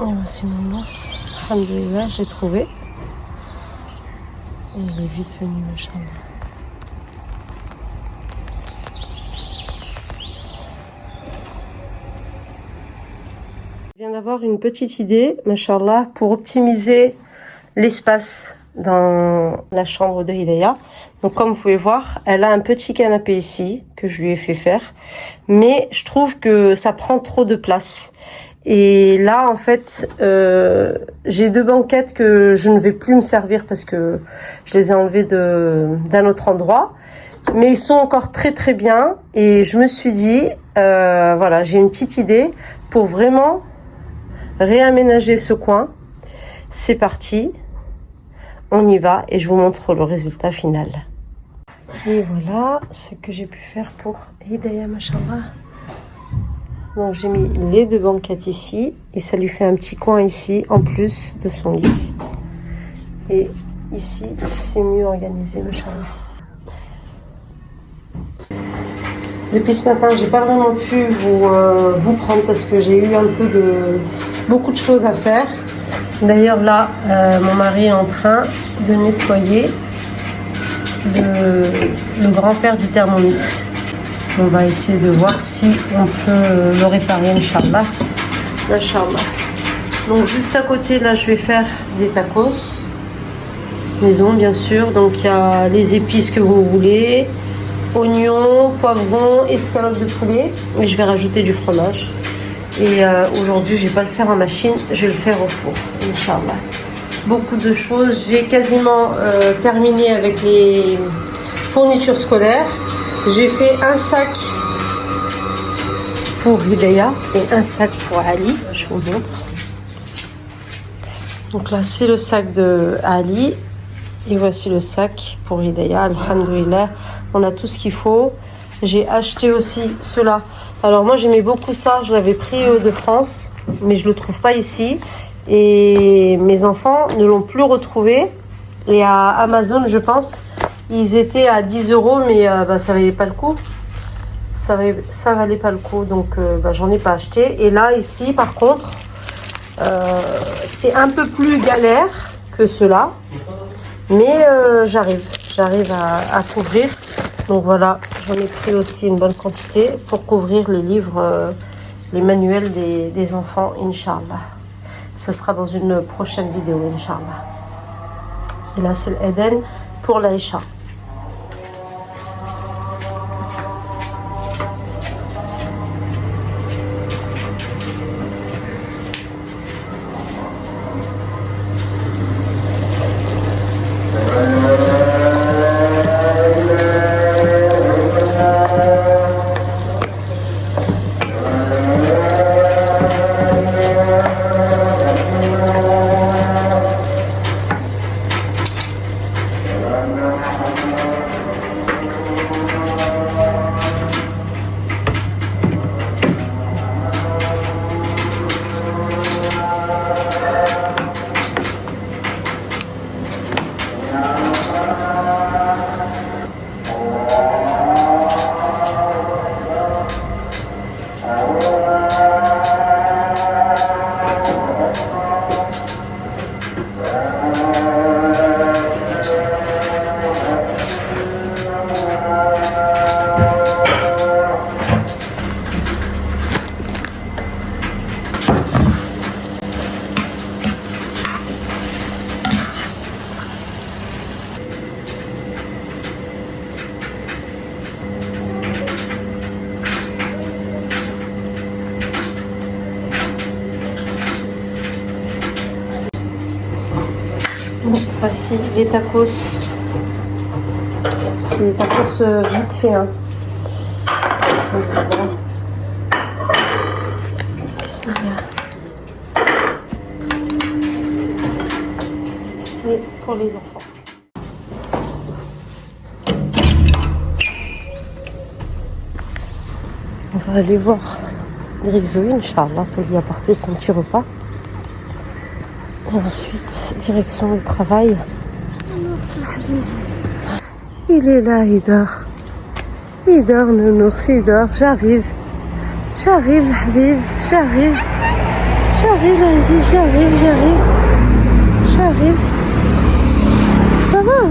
voici mon ours. Alhamdoulilah, j'ai trouvé. Et il est vite venu, machallah. Je viens d'avoir une petite idée, machallah, pour optimiser l'espace dans la chambre de Hidaya. Donc comme vous pouvez voir, elle a un petit canapé ici que je lui ai fait faire, mais je trouve que ça prend trop de place. Et là en fait, j'ai 2 banquettes que je ne vais plus me servir parce que je les ai enlevées d'un autre endroit, mais ils sont encore très très bien. Et je me suis dit, voilà, j'ai une petite idée pour vraiment réaménager ce coin. C'est parti. On y va et je vous montre le résultat final. Et voilà ce que j'ai pu faire pour Hidaya, machallah. Donc j'ai mis les 2 banquettes ici et ça lui fait un petit coin ici en plus de son lit. Et ici c'est mieux organisé, machallah. Depuis ce matin, j'ai pas vraiment pu vous prendre parce que j'ai eu beaucoup de choses à faire. D'ailleurs là, mon mari est en train de nettoyer le grand-père du Thermomix. On va essayer de voir si on peut le réparer, Inch'Allah. Inch'Allah. Donc juste à côté, là, je vais faire des tacos maison, bien sûr. Donc il y a les épices que vous voulez, oignons, poivrons, escalope de poulet. Et je vais rajouter du fromage. Et aujourd'hui, je vais pas le faire en machine, je vais le faire au four, Inch'Allah. Beaucoup de choses. J'ai quasiment terminé avec les fournitures scolaires. J'ai fait un sac pour Hidaya et un sac pour Ali. Je vous montre. Donc là, c'est le sac de Ali. Et voici le sac pour Hidaya. Alhamdoulilah, on a tout ce qu'il faut. J'ai acheté aussi cela. Alors moi j'aimais beaucoup ça, je l'avais pris de France, mais je le trouve pas ici. Et mes enfants ne l'ont plus retrouvé. Et à Amazon, je pense, ils étaient à 10 €, mais ça valait pas le coup. Ça valait pas le coup, donc j'en ai pas acheté. Et là ici, par contre, c'est un peu plus galère que cela, mais j'arrive à couvrir. Donc voilà, j'en ai pris aussi une bonne quantité pour couvrir les livres, les manuels des enfants, Inch'Allah. Ce sera dans une prochaine vidéo, Inch'Allah. Et là, c'est l'Eden pour l'Aïcha. Voici les tacos. C'est des tacos vite fait. Hein. Donc, voilà. C'est bien. Et pour les enfants. On va aller voir Grizzly, Inch'Allah, pour lui apporter son petit repas. Et ensuite, direction le travail. Il est là, il dort. Il dort, nounours, il dort. J'arrive. J'arrive, Habib. J'arrive. J'arrive, Aziz, j'arrive. Ça va?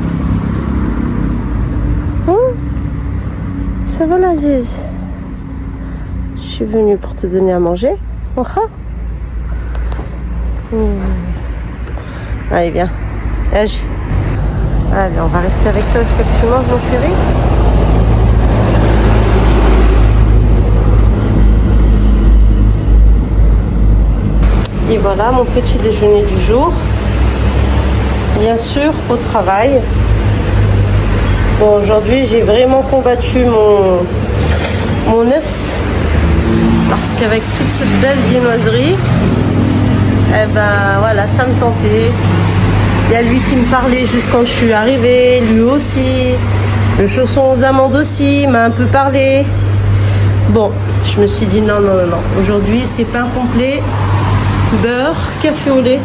Hein? Ça va, l'Aziz? Je suis venue pour te donner à manger. Allez, viens. Allez, on va rester avec toi jusqu'à que tu manges, mon chéri. Et voilà mon petit déjeuner du jour. Bien sûr, au travail. Bon, aujourd'hui, j'ai vraiment combattu mon œuf. Parce qu'avec toute cette belle viennoiserie, eh ben voilà, ça me tentait. Il y a lui qui me parlait juste quand je suis arrivée, lui aussi. Le chausson aux amandes aussi m'a un peu parlé. Bon, je me suis dit non. Aujourd'hui, c'est pain complet, beurre, café au lait.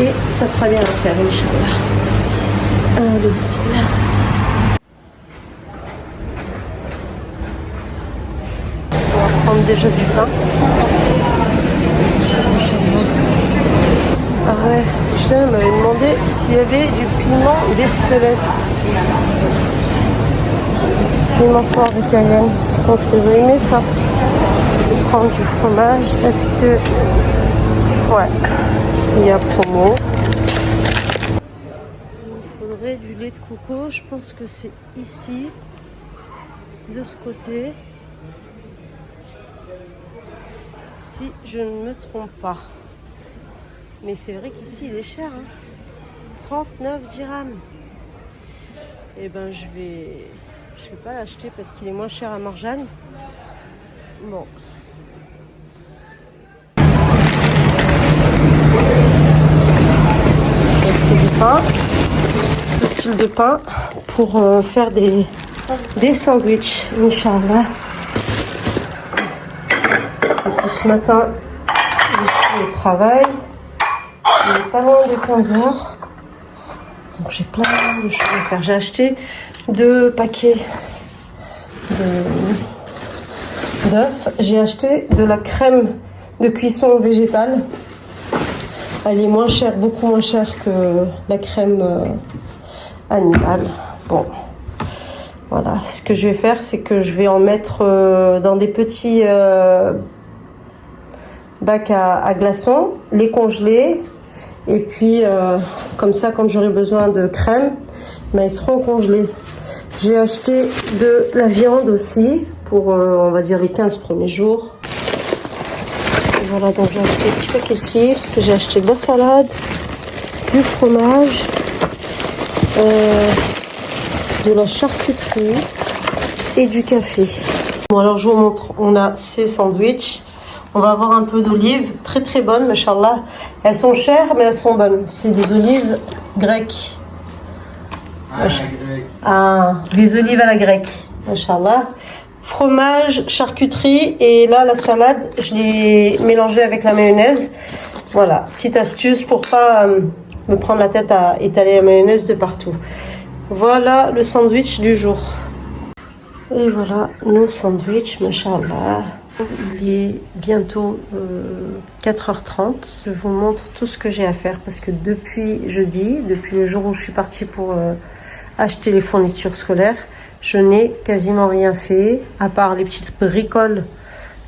Et ça fera bien l'affaire, Inch'Allah. Allez, bismillah. On va prendre déjà du pain. Ah ouais, Michel m'avait demandé s'il y avait du piment d'Espelette. Piment fort avec cayenne. Je pense que vous aimez ça. Je vais prendre du fromage. Est-ce que... Ouais, il y a promo. Il me faudrait du lait de coco. Je pense que c'est ici, de ce côté. Si je ne me trompe pas. Mais c'est vrai qu'ici il est cher, hein. 39 dirhams. Et ben je vais pas l'acheter parce qu'il est moins cher à Marjane. Bon. J'ai acheté du pain. Ce style de pain pour faire des sandwichs, Inch'Allah. Et puis ce matin, je suis au travail. Il est pas loin de 15h. Donc j'ai plein de choses à faire. J'ai acheté 2 paquets d'œufs. J'ai acheté de la crème de cuisson végétale. Elle est moins chère, beaucoup moins chère que la crème animale. Bon, voilà. Ce que je vais faire, c'est que je vais en mettre dans des petits bacs à glaçons, les congeler. Et puis, comme ça, quand j'aurai besoin de crème, ben, ils seront congelés. J'ai acheté de la viande aussi, pour, on va dire, les 15 premiers jours. Et voilà, donc j'ai acheté un petit paquet de chips, j'ai acheté de la salade, du fromage, de la charcuterie et du café. Bon, alors je vous montre, on a ces sandwichs. On va avoir un peu d'olives, très très bonnes, machallah. Elles sont chères, mais elles sont bonnes. C'est des olives grecques. Des olives à la grecque, machallah. Fromage, charcuterie, et là, la salade, je l'ai mélangée avec la mayonnaise. Voilà, petite astuce pour pas me prendre la tête à étaler la mayonnaise de partout. Voilà le sandwich du jour. Et voilà nos sandwichs, machallah. Il est bientôt 4h30. Je vous montre tout ce que j'ai à faire parce que depuis jeudi, depuis le jour où je suis partie pour acheter les fournitures scolaires, je n'ai quasiment rien fait à part les petites bricoles,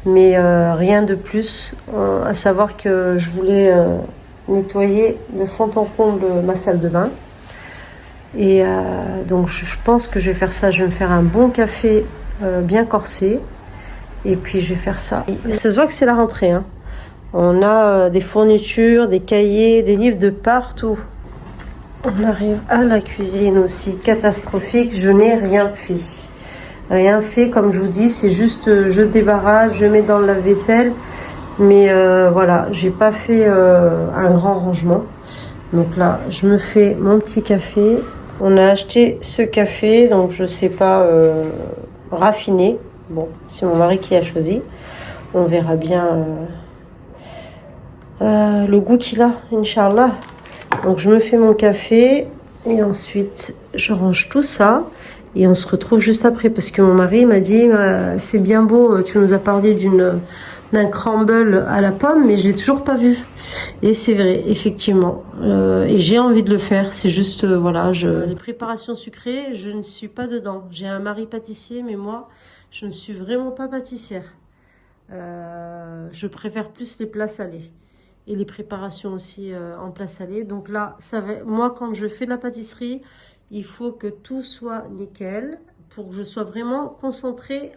mais rien de plus. À savoir que je voulais nettoyer de fond en comble ma salle de bain. Et donc je pense que je vais faire ça. Je vais me faire un bon café bien corsé. Et puis je vais faire ça. Ça se voit que c'est la rentrée, hein. On a des fournitures, des cahiers, des livres de partout. On arrive à la cuisine aussi. Catastrophique, je n'ai rien fait. Rien fait, comme je vous dis, c'est juste je débarrasse, je mets dans le lave-vaisselle. Mais voilà, j'ai pas fait un grand rangement. Donc là, je me fais mon petit café. On a acheté ce café, donc je sais pas, raffiné. Bon, c'est mon mari qui a choisi. On verra bien le goût qu'il a, Inch'Allah. Donc je me fais mon café et ensuite je range tout ça. Et on se retrouve juste après parce que mon mari m'a dit c'est bien beau, tu nous as parlé d'une d'un crumble à la pomme, mais je l'ai toujours pas vu. Et c'est vrai, effectivement. Et j'ai envie de le faire. C'est juste, voilà, les préparations sucrées, je ne suis pas dedans. J'ai un mari pâtissier, mais moi, je ne suis vraiment pas pâtissière. Je préfère plus les plats salés. Et les préparations aussi en plat salé. Donc là, moi, quand je fais de la pâtisserie, il faut que tout soit nickel pour que je sois vraiment concentrée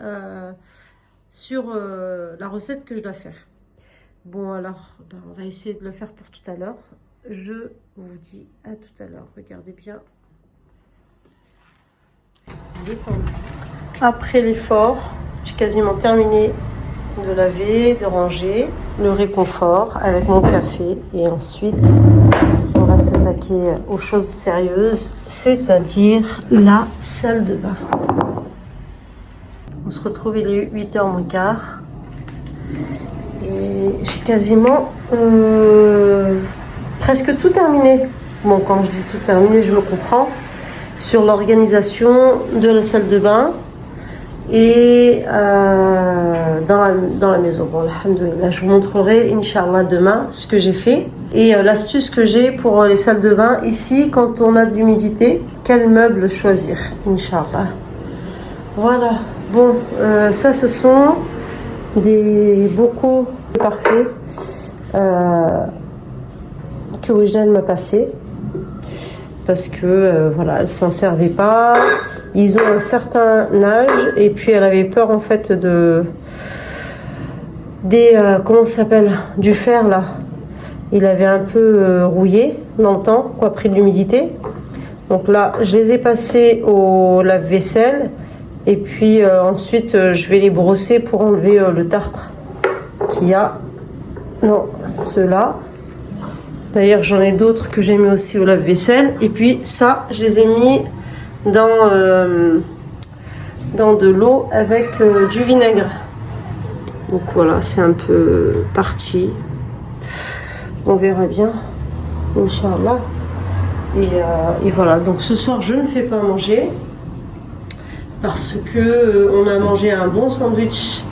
sur la recette que je dois faire. Bon, alors, on va essayer de le faire pour tout à l'heure. Je vous dis à tout à l'heure. Regardez bien. Après l'effort, j'ai quasiment terminé de laver, de ranger le réconfort avec mon café. Et ensuite, on va s'attaquer aux choses sérieuses, c'est-à-dire la salle de bain. On se retrouve, il est 8h moins quart. Et j'ai quasiment presque tout terminé. Bon, quand je dis tout terminé, je me comprends. Sur l'organisation de la salle de bain et dans la maison. Bon, alhamdoulilah, je vous montrerai, Inch'Allah, demain ce que j'ai fait. Et l'astuce que j'ai pour les salles de bain ici, quand on a de l'humidité, quel meuble choisir, Inch'Allah. Voilà. Bon, ça, ce sont des bocaux parfaits que Wijdan m'a passé parce que voilà, elle s'en servait pas. Ils ont un certain âge et puis elle avait peur en fait comment ça s'appelle, du fer là. Il avait un peu rouillé dans le temps, quoi, pris de l'humidité. Donc là, je les ai passés au lave-vaisselle. Et puis ensuite, je vais les brosser pour enlever le tartre qu'il y a dans ceux-là. D'ailleurs, j'en ai d'autres que j'ai mis aussi au lave-vaisselle. Et puis ça, je les ai mis dans de l'eau avec du vinaigre. Donc voilà, c'est un peu parti. On verra bien, Inch'Allah. Et voilà, donc ce soir, je ne fais pas manger. Parce que on a mangé un bon sandwich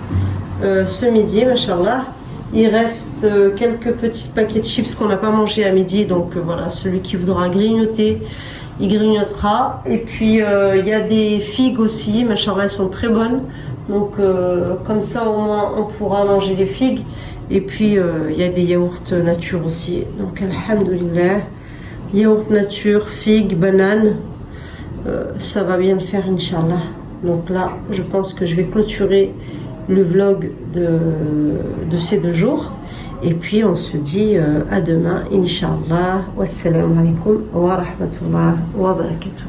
ce midi, machallah. Il reste quelques petits paquets de chips qu'on n'a pas mangé à midi. Donc voilà, celui qui voudra grignoter, il grignotera. Et puis il y a des figues aussi, machallah, elles sont très bonnes. Donc comme ça au moins on pourra manger les figues. Et puis il y a des yaourts nature aussi. Donc alhamdoulilah, yaourt nature, figues, bananes. Ça va bien le faire, Inch'Allah. Donc là, je pense que je vais clôturer le vlog de ces 2 jours. Et puis, on se dit à demain, Inch'Allah. Wassalamu alaikum wa rahmatullah wa barakatuh.